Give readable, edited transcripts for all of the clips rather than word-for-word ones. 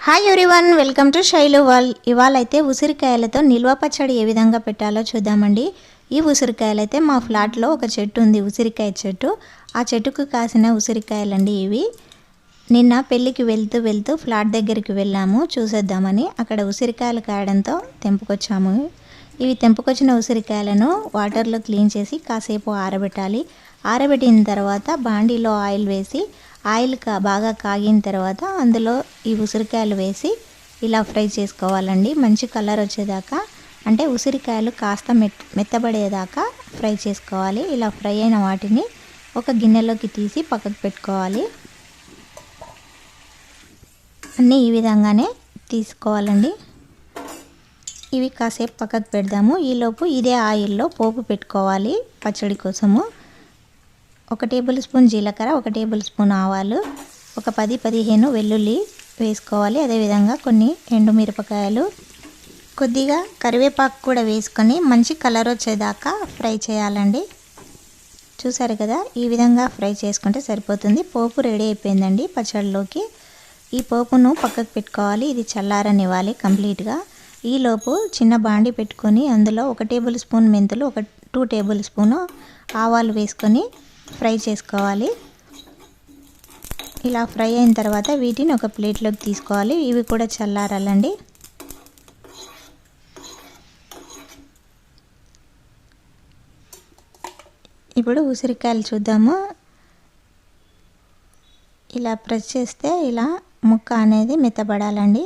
Hi everyone, welcome to Shailu wall. ఇవాళ అయితే ఉసిరికాయలతో నిల్వ పచ్చడి ఏ విధంగా పెట్టాలో చూద్దామండి. ఈ ఉసిరికాయలైతే మా ఫ్లాట్లో ఒక చెట్టు ఉంది, ఉసిరికాయ చెట్టు. ఆ చెట్టుకు కాసిన ఉసిరికాయలండి ఇవి. నిన్న పెళ్ళికి వెళ్తూ ఫ్లాట్ దగ్గరికి వెళ్ళాము చూసేద్దామని. అక్కడ ఉసిరికాయలు కాయడంతో తెంపుకొచ్చాము. ఇవి తెంపుకొచ్చిన ఉసిరికాయలను వాటర్లో క్లీన్ చేసి కాసేపు ఆరబెట్టాలి. ఆరబెట్టిన తర్వాత బాండీలో ఆయిల్ వేసి ఆయిల్ బాగా కాగిన తర్వాత అందులో ఈ ఉసిరికాయలు వేసి ఇలా ఫ్రై చేసుకోవాలండి. మంచి కలర్ వచ్చేదాకా, అంటే ఉసిరికాయలు కాస్త మెత్తబడేదాకా ఫ్రై చేసుకోవాలి. ఇలా ఫ్రై అయిన వాటిని ఒక గిన్నెలోకి తీసి పక్కకు పెట్టుకోవాలి. అన్నీ ఈ విధంగానే తీసుకోవాలండి. ఇవి కాసేపు పక్కకు పెడదాము. ఈలోపు ఇదే ఆయిల్లో పోపు పెట్టుకోవాలి పచ్చడి కోసము. 1 టేబుల్ స్పూన్ జీలకర్ర, 1 టేబుల్ స్పూన్ ఆవాలు, ఒక 10-15 వెల్లుల్లి వేసుకోవాలి. అదేవిధంగా కొన్ని ఎండుమిరపకాయలు, కొద్దిగా కరివేపాకు కూడా వేసుకొని మంచి కలర్ వచ్చేదాకా ఫ్రై చేయాలండి. చూసారు కదా, ఈ విధంగా ఫ్రై చేసుకుంటే సరిపోతుంది. పోపు రెడీ అయిపోయిందండి పచ్చడిలోకి. ఈ పోపును పక్కకు పెట్టుకోవాలి. ఇది చల్లారనివ్వాలి కంప్లీట్గా. ఈలోపు చిన్న బాండి పెట్టుకొని అందులో 1 టేబుల్ స్పూన్ మెంతులు, 2 టేబుల్ స్పూన్ ఆవాలు వేసుకొని ఫ్రై చేసుకోవాలి. ఇలా ఫ్రై అయిన తర్వాత వీటిని ఒక ప్లేట్లోకి తీసుకోవాలి. ఇవి కూడా చల్లారాలండి. ఇప్పుడు ఉసిరికాయలు చూద్దాము. ఇలా ప్రెస్ చేస్తే ఇలా ముక్క అనేది మెత్తబడాలండి.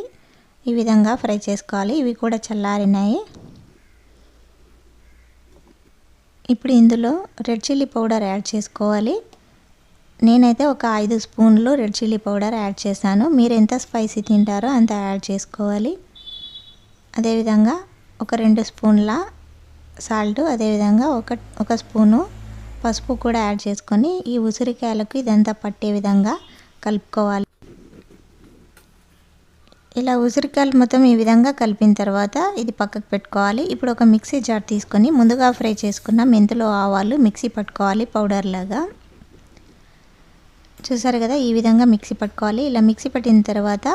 ఈ విధంగా ఫ్రై చేసుకోవాలి. ఇవి కూడా చల్లారినాయి. ఇప్పుడు ఇందులో రెడ్ చిల్లీ పౌడర్ యాడ్ చేసుకోవాలి. నేనైతే ఒక 5 స్పూన్లు రెడ్ చిల్లీ పౌడర్ యాడ్ చేశాను. మీరు ఎంత స్పైసీ తింటారో అంత యాడ్ చేసుకోవాలి. అదేవిధంగా ఒక 2 స్పూన్ల సాల్ట్, అదేవిధంగా ఒక స్పూను పసుపు కూడా యాడ్ చేసుకొని ఈ ఉసిరికాయలకు ఇదంతా పట్టే విధంగా కలుపుకోవాలి. ఇలా ఉసిరికాయలు మొత్తం ఈ విధంగా కలిపిన తర్వాత ఇది పక్కకు పెట్టుకోవాలి. ఇప్పుడు ఒక మిక్సీ జార్ తీసుకొని ముందుగా ఫ్రై చేసుకున్న మెంతులు, ఆవాలు మిక్సీ పట్టుకోవాలి పౌడర్ లాగా. చూసారు కదా, ఈ విధంగా మిక్సీ పట్టుకోవాలి. ఇలా మిక్సీ పట్టిన తర్వాత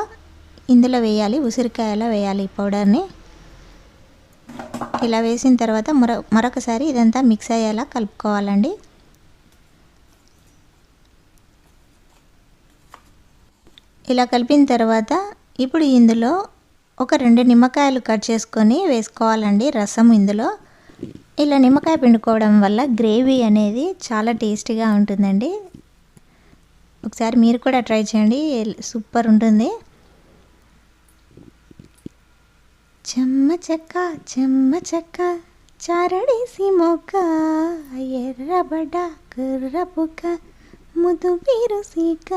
ఇందులో వేయాలి, ఉసిరికాయలో వేయాలి ఈ పౌడర్ని. ఇలా వేసిన తర్వాత మరొకసారి ఇదంతా మిక్స్ అయ్యేలా కలుపుకోవాలండి. ఇలా కలిపిన తర్వాత ఇప్పుడు ఇందులో ఒక 2 నిమ్మకాయలు కట్ చేసుకొని వేసుకోవాలండి రసం ఇందులో. ఇలా నిమ్మకాయ పిండుకోవడం వల్ల గ్రేవీ అనేది చాలా టేస్టీగా ఉంటుందండి. ఒకసారి మీరు కూడా ట్రై చేయండి, సూపర్ ఉంటుంది. చెమ్మ చెక్క చెమ్మ చెక్క చారడేసి మొక్క ఎర్రబడ్డ కుర్రపుక్క ముదు పీరుసీక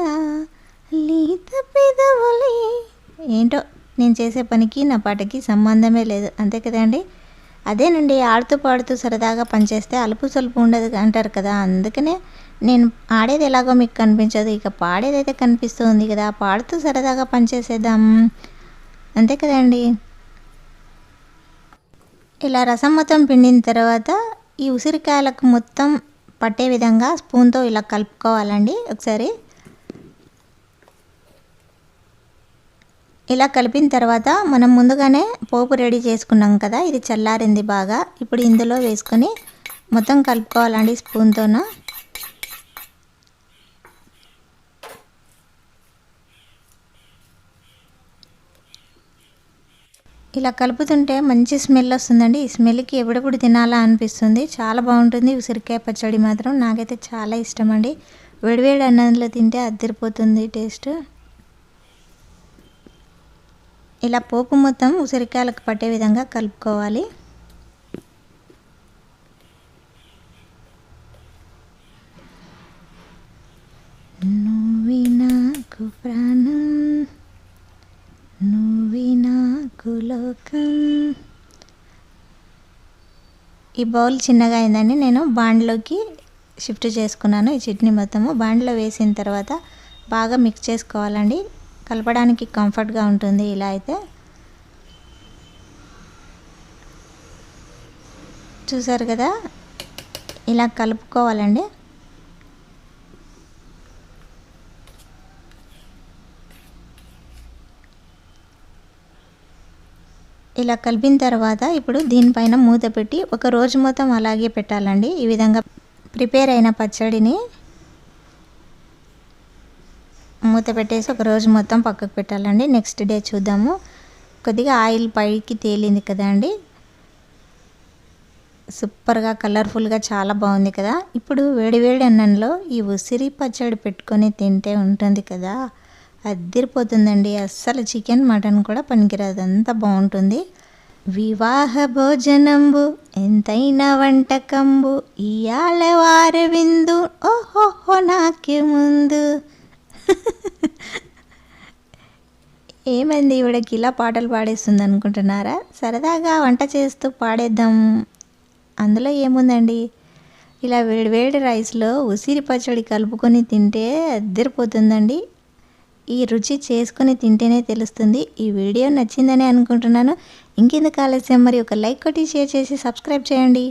లీత పెదవులే. ఏంటో నేను చేసే పనికి నా పాటకి సంబంధమే లేదు, అంతే కదండి. అదేనండి, ఆడుతూ పాడుతూ సరదాగా పనిచేస్తే అలుపు సలుపు ఉండదు అంటారు కదా. అందుకనే నేను ఆడేది ఎలాగో మీకు కనిపించదు, ఇక పాడేదైతే కనిపిస్తుంది కదా. పాడుతూ సరదాగా పనిచేసేద్దాం, అంతే కదండి. ఇలా రసం మొత్తం పిండిన తర్వాత ఈ ఉసిరికాయలకు మొత్తం పట్టే విధంగా స్పూన్తో ఇలా కలుపుకోవాలండి ఒకసారి. ఇలా కలిపిన తర్వాత మనం ముందుగానే పోపు రెడీ చేసుకున్నాం కదా, ఇది చల్లారింది బాగా. ఇప్పుడు ఇందులో వేసుకొని మొత్తం కలుపుకోవాలండి స్పూన్తోన. ఇలా కలుపుతుంటే మంచి స్మెల్ వస్తుందండి. ఈ స్మెల్కి ఎప్పుడెప్పుడు తినాలా అనిపిస్తుంది. చాలా బాగుంటుంది ఉసిరికాయ పచ్చడి మాత్రం. నాకైతే చాలా ఇష్టం అండి. వేడివేడి అన్నంలో తింటే అదిరిపోతుంది టేస్ట్. ఇలా పోపు మొత్తం ఉసిరికాయలకు పట్టే విధంగా కలుపుకోవాలి. నువ్వే నాకు ప్రాణం, నువ్వే నాకు లోకం. ఈ బౌల్ చిన్నగా అయిందని నేను బాండ్లోకి షిఫ్ట్ చేసుకున్నాను. ఈ చట్నీ మొత్తము బాండ్లో వేసిన తర్వాత బాగా మిక్స్ చేసుకోవాలండి. కలపడానికి కంఫర్ట్గా ఉంటుంది ఇలా అయితే. చూసారు కదా, ఇలా కలుపుకోవాలండి. ఇలా కలిపిన తర్వాత ఇప్పుడు దీనిపైన మూత పెట్టి ఒక రోజు మొత్తం అలాగే పెట్టాలండి. ఈ విధంగా ప్రిపేర్ అయిన పచ్చడిని మూత పెట్టేసి ఒక రోజు మొత్తం పక్కకు పెట్టాలండి. నెక్స్ట్ డే చూద్దాము. కొద్దిగా ఆయిల్ పైకి తేలింది కదా అండి, సూపర్గా కలర్ఫుల్గా చాలా బాగుంది కదా. ఇప్పుడు వేడివేడి అన్నంలో ఈ ఉసిరి పచ్చడి పెట్టుకొని తింటే ఉంటుంది కదా, అద్దిరిపోతుందండి. అస్సలు చికెన్ మటన్ కూడా పనికిరాదు, అంత బాగుంటుంది. వివాహ భోజనంబు ఎంతైనా వంటకంబు ఇయాల వార విందు ఓహోహో నాకే ముందు. ఏమైంది ఈవిడకి ఇలా పాటలు పాడేస్తుంది అనుకుంటున్నారా? సరదాగా వంట చేస్తూ పాడేద్దాం, అందులో ఏముందండి. ఇలా వేడివేడి రైస్లో ఉసిరి పచ్చడి కలుపుకొని తింటే అద్దరిపోతుందండి. ఈ రుచి చేసుకొని తింటేనే తెలుస్తుంది. ఈ వీడియో నచ్చిందని అనుకుంటున్నాను. ఇంకెందుకు ఆలస్యం, మరి ఒక లైక్ కొట్టి షేర్ చేసి సబ్స్క్రైబ్ చేయండి.